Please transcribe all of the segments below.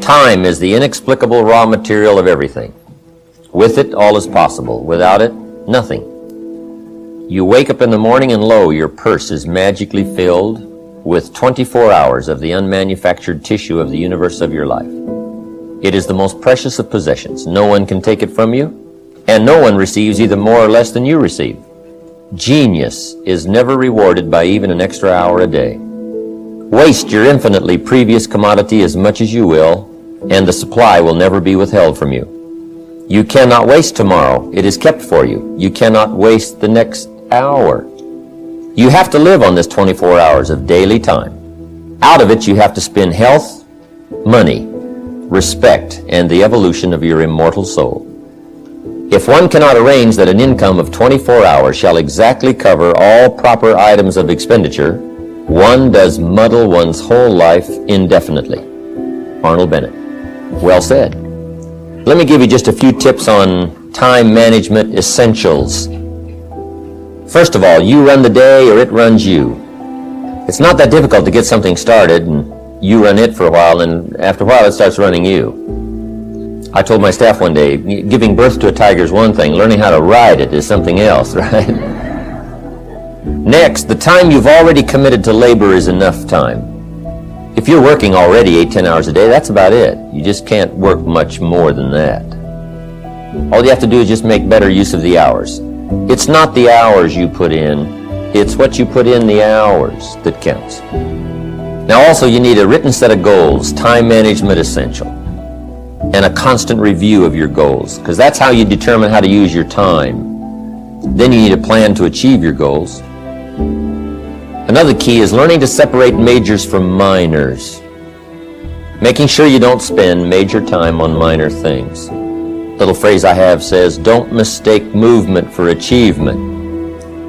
Time is the inexplicable raw material of everything. With it, all is possible. Without it, nothing. You wake up in the morning and lo, your purse is magically filled with 24 hours of the unmanufactured tissue of the universe of your life. It is the most precious of possessions. No one can take it from you, and no one receives either more or less than you receive. Genius is never rewarded by even an extra hour a day. Waste your infinitely previous commodity as much as you will, and the supply will never be withheld from you. You cannot waste tomorrow. It is kept for you. You cannot waste the next hour. You have to live on this 24 hours of daily time. Out of it, you have to spend health, money, respect, and the evolution of your immortal soul. If one cannot arrange that an income of 24 hours shall exactly cover all proper items of expenditure, one does muddle one's whole life indefinitely. Arnold Bennett. Well said. Let me give you just a few tips on time management essentials. First of all, you run the day or it runs you. It's not that difficult to get something started, and you run it for a while, and after a while it starts running you. I told my staff one day, giving birth to a tiger is one thing, learning how to ride it is something else, right? Next, the time you've already committed to labor is enough time. If you're working already 8-10 hours a day, that's about it. You just can't work much more than that. All you have to do is just make better use of the hours. It's not the hours you put in, it's what you put in the hours that counts. Now also you need a written set of goals, time management essential, and a constant review of your goals, because that's how you determine how to use your time. Then you need a plan to achieve your goals. Another key is learning to separate majors from minors. Making sure you don't spend major time on minor things. Little phrase I have says, don't mistake movement for achievement.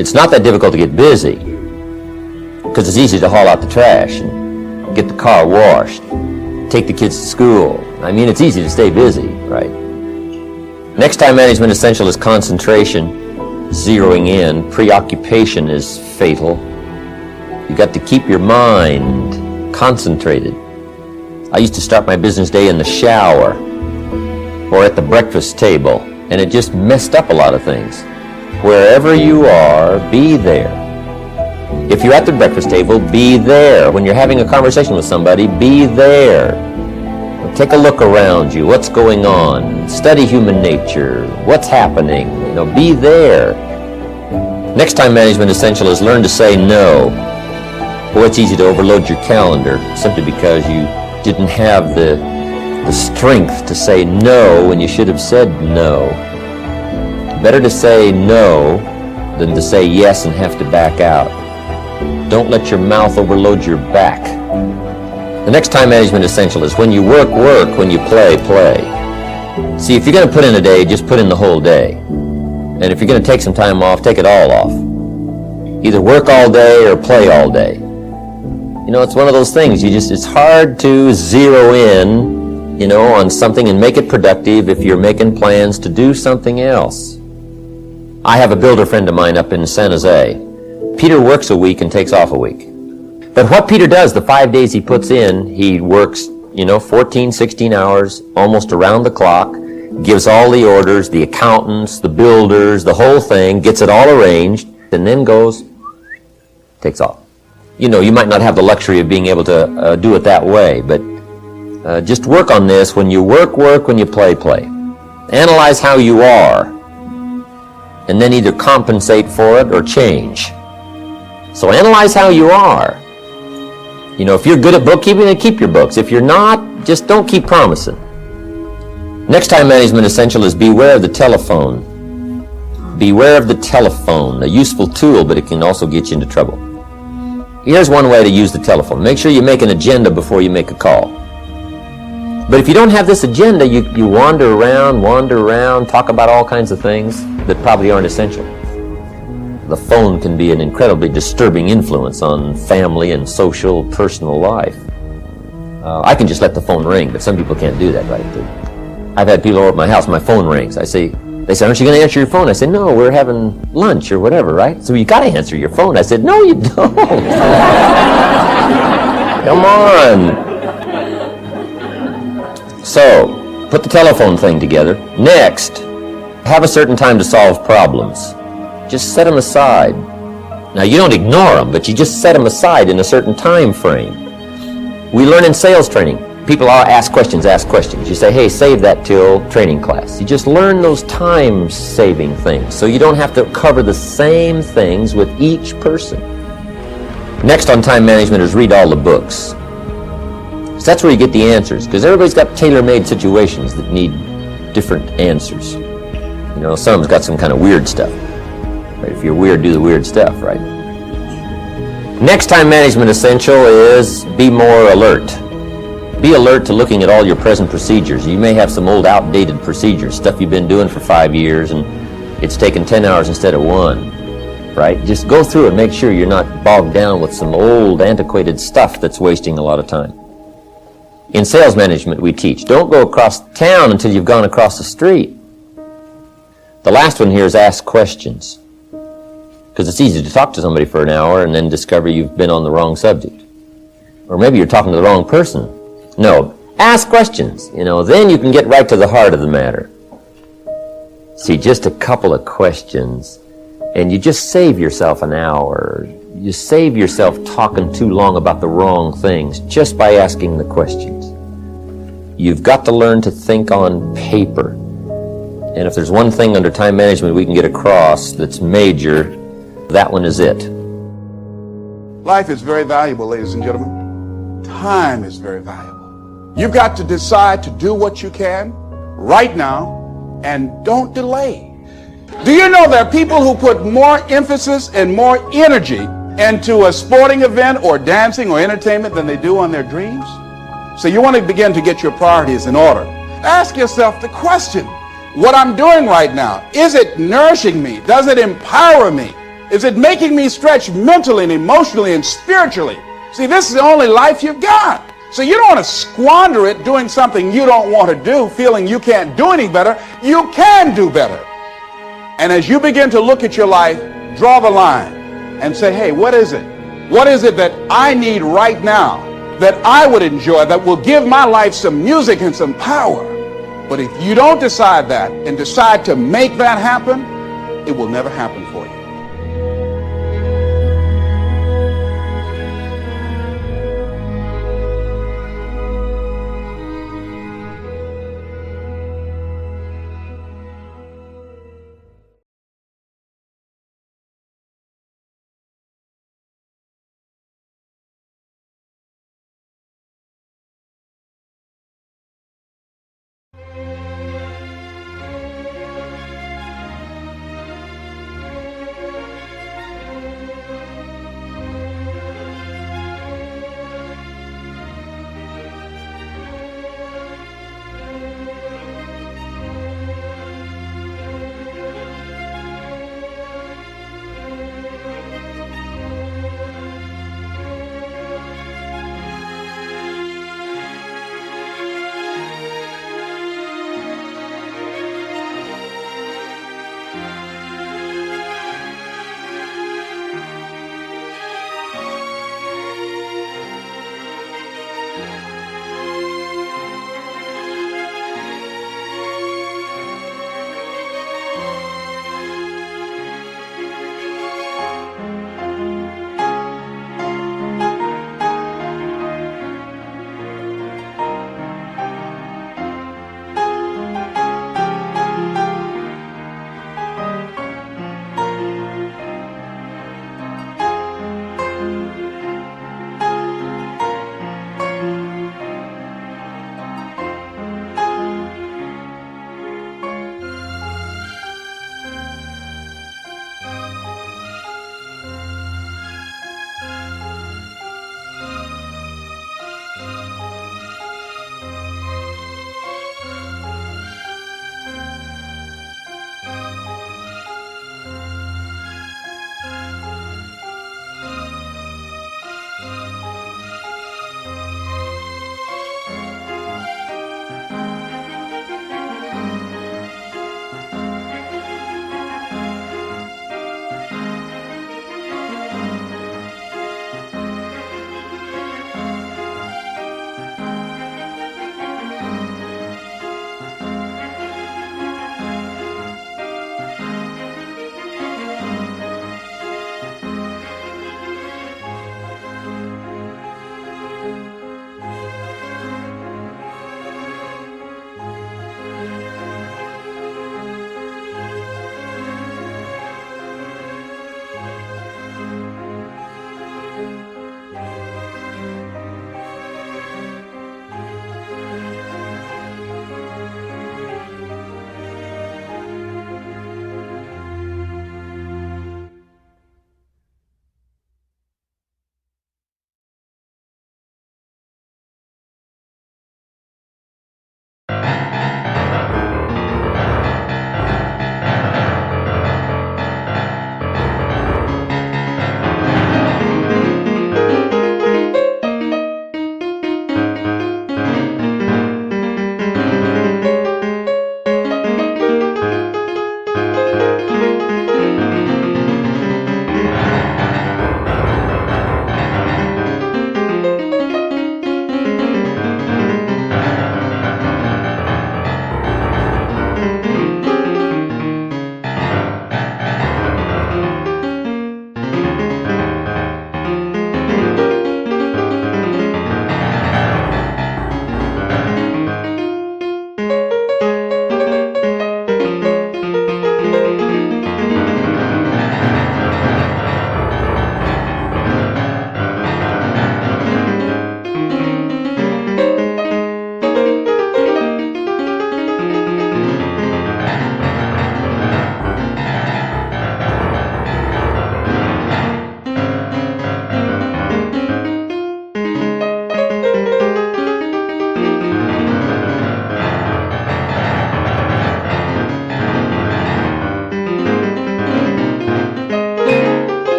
It's not that difficult to get busy, because it's easy to haul out the trash and get the car washed, take the kids to school. I mean, it's easy to stay busy, right? Next time management essential is concentration, zeroing in. Preoccupation is fatal. You got to keep your mind concentrated. I used to start my business day in the shower or at the breakfast table, and it just messed up a lot of things. Wherever you are, be there. If you're at the breakfast table, be there. When you're having a conversation with somebody, be there. Take a look around you. What's going on? Study human nature. What's happening? Be there. Next time management essential is learn to say no. Boy, it's easy to overload your calendar simply because you didn't have the strength to say no when you should have said no. Better to say no than to say yes and have to back out. Don't let your mouth overload your back. The next time management essential is when you work, work. When you play, play. See, if you're going to put in a day, just put in the whole day. And if you're going to take some time off, take it all off. Either work all day or play all day. It's one of those things. It's hard to zero in, on something and make it productive if you're making plans to do something else. I have a builder friend of mine up in San Jose. Peter works a week and takes off a week. But what Peter does, the 5 days he puts in, he works, 14, 16 hours, almost around the clock, gives all the orders, the accountants, the builders, the whole thing, gets it all arranged, and then goes, takes off. You might not have the luxury of being able to do it that way, but just work on this. When you work, work. When you play, play. Analyze how you are, and then either compensate for it or change. So analyze how you are. If you're good at bookkeeping, then keep your books. If you're not, just don't keep promising. Next time management essential is beware of the telephone. Beware of the telephone, a useful tool, but it can also get you into trouble. Here's one way to use the telephone. Make sure you make an agenda before you make a call. But if you don't have this agenda, you wander around, talk about all kinds of things that probably aren't essential. The phone can be an incredibly disturbing influence on family and social, personal life. I can just let the phone ring, but some people can't do that, right? I've had people over at my house, my phone rings. They say, aren't you going to answer your phone? I say, no, we're having lunch or whatever, right? So you got to answer your phone. I said, no, you don't. Come on. So, put the telephone thing together. Next, have a certain time to solve problems. Just set them aside. Now, you don't ignore them, but you just set them aside in a certain time frame. We learn in sales training. People ask questions. You say, hey, save that till training class. You just learn those time-saving things, so you don't have to cover the same things with each person. Next on time management is read all the books. So that's where you get the answers, because everybody's got tailor-made situations that need different answers. You know, some of them's got some kind of weird stuff. Right? If you're weird, do the weird stuff, right? Next time management essential is be more alert. Be alert to looking at all your present procedures. You may have some old outdated procedures, stuff you've been doing for 5 years, and it's taken 10 hours instead of 1, right? Just go through and make sure you're not bogged down with some old antiquated stuff that's wasting a lot of time. In sales management, we teach, don't go across town until you've gone across the street. The last one here is ask questions, because it's easy to talk to somebody for an hour and then discover you've been on the wrong subject. Or maybe you're talking to the wrong person. No, ask questions, then you can get right to the heart of the matter. See, just a couple of questions, and you just save yourself an hour. You save yourself talking too long about the wrong things just by asking the questions. You've got to learn to think on paper. And if there's one thing under time management we can get across that's major, that one is it. Life is very valuable, ladies and gentlemen. Time is very valuable. You've got to decide to do what you can right now and don't delay. Do you know there are people who put more emphasis and more energy into a sporting event or dancing or entertainment than they do on their dreams? So you want to begin to get your priorities in order. Ask yourself the question, what I'm doing right now, is it nourishing me? Does it empower me? Is it making me stretch mentally and emotionally and spiritually? See, this is the only life you've got. So you don't want to squander it doing something you don't want to do, feeling you can't do any better. You can do better. And as you begin to look at your life, draw the line and say, hey, what is it? What is it that I need right now that I would enjoy, that will give my life some music and some power? But if you don't decide that and decide to make that happen, it will never happen for you.